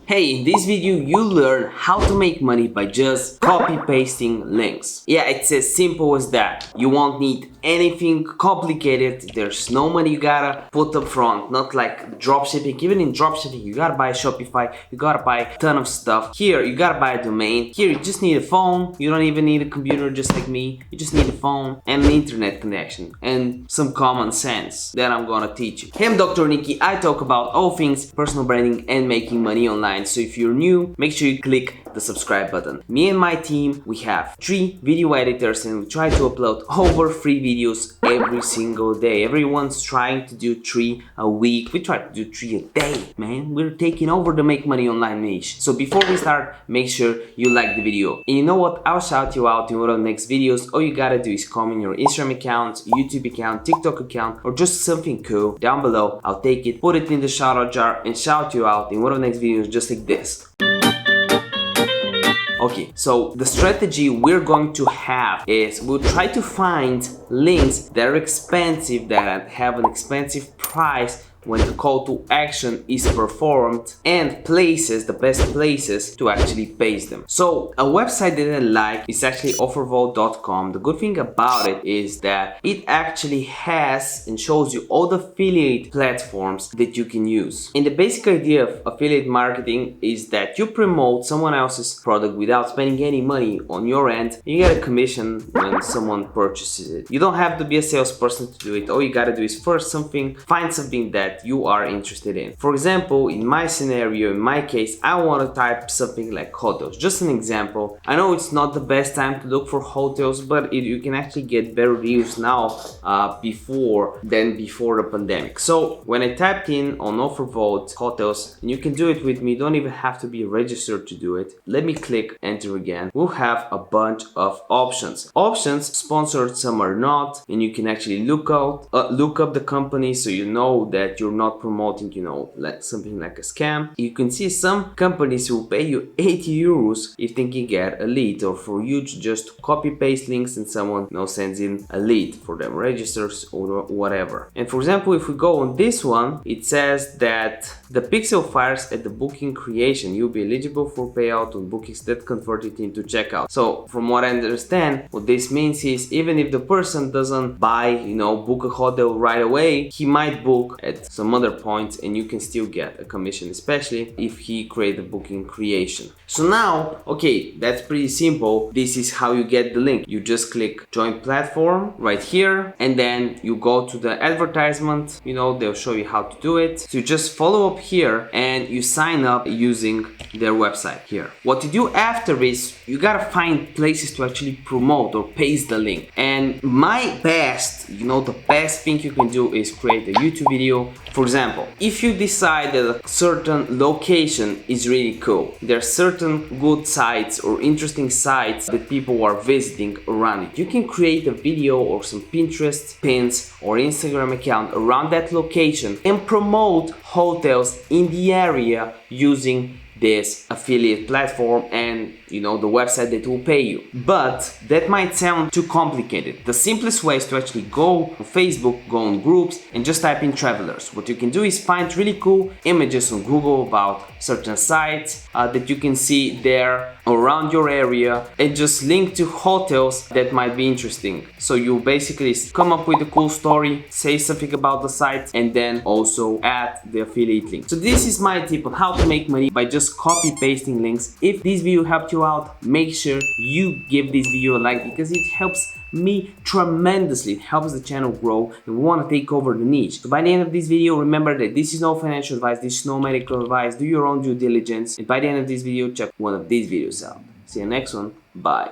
Hey, in this video you learn how to make money by just copy pasting links. Yeah, it's as simple as that. You won't need anything complicated. There's no money you gotta put up front, not like dropshipping. Even in dropshipping you gotta buy Shopify, you gotta buy a ton of stuff. Here you gotta buy a domain. Here you just need a phone. You don't even need a computer just like me. You just need a phone and an internet connection and some common sense that I'm gonna teach you. Hey, I'm Dr. Niki. I talk about all things personal branding and making money online. So if you're new, make sure you click the subscribe button. Me and my team, we have 3 video editors and we try to upload over 3 videos every single day. Everyone's trying to do 3 a week. We try to do 3 a day, man. We're taking over the make money online niche. So before we start, make sure you like the video. And you know what? I'll shout you out in one of the next videos. All you gotta do is comment your Instagram account, YouTube account, TikTok account, or just something cool down below. I'll take it, put it in the shout out jar and shout you out in one of the next videos just like this. Okay, so the strategy we're going to have is we'll try to find links that are expensive, that have an expensive price when the call to action is performed, and places, the best places to actually paste them. So a website that I like is actually offervault.com. The good thing about it is that it actually has and shows you all the affiliate platforms that you can use. And the basic idea of affiliate marketing is that you promote someone else's product without spending any money on your end. You get a commission when someone purchases it. You don't have to be a salesperson to do it. All you gotta do is first find something that you are interested in. For example, in my scenario, in my case, I want to type something like hotels. Just an example. I know it's not the best time to look for hotels, but you can actually get better reviews now before the pandemic. So when I typed in on OfferVault hotels, and you can do it with me, don't even have to be registered to do it. Let me click enter again. We'll have a bunch of options. Options sponsored, some are not, and you can actually look up the company so you know that you're not promoting, like something like a scam. You can see some companies will pay you 80 euros if they can get a lead, or for you to just copy paste links and someone sends in a lead for them, registers or whatever. And for example, if we go on this one, it says that the pixel fires at the booking creation, you'll be eligible for payout on bookings that converted into checkout. So from what I understand, what this means is even if the person doesn't buy, book a hotel right away, he might book at some other points and you can still get a commission, especially if he create a booking creation. So now, okay, that's pretty simple. This is how you get the link. You just click join platform right here, and then you go to the advertisement. They'll show you how to do it. So you just follow up here and you sign up using their website here. What you do after is you gotta find places to actually promote or paste the link. And my best, the best thing you can do is create a YouTube video. For example, if you decide that a certain location is really cool, there are certain good sites or interesting sites that people are visiting around it, you can create a video or some Pinterest pins or Instagram account around that location and promote hotels in the area using this affiliate platform and the website that will pay you. But that might sound too complicated. The simplest way is to actually go on Facebook, go on groups and just type in travelers. What you can do is find really cool images on Google about certain sites that you can see there around your area and just link to hotels that might be interesting. So you basically come up with a cool story, say something about the site, and then also add the affiliate link. So this is my tip on how to make money by just copy pasting links. If this video helped you out, make sure you give this video a like because it helps me tremendously. It helps the channel grow and we want to take over the niche. So by the end of this video, remember that this is no financial advice, this is no medical advice. Do your own due diligence, and by the end of this video, check one of these videos out. See you next one. Bye.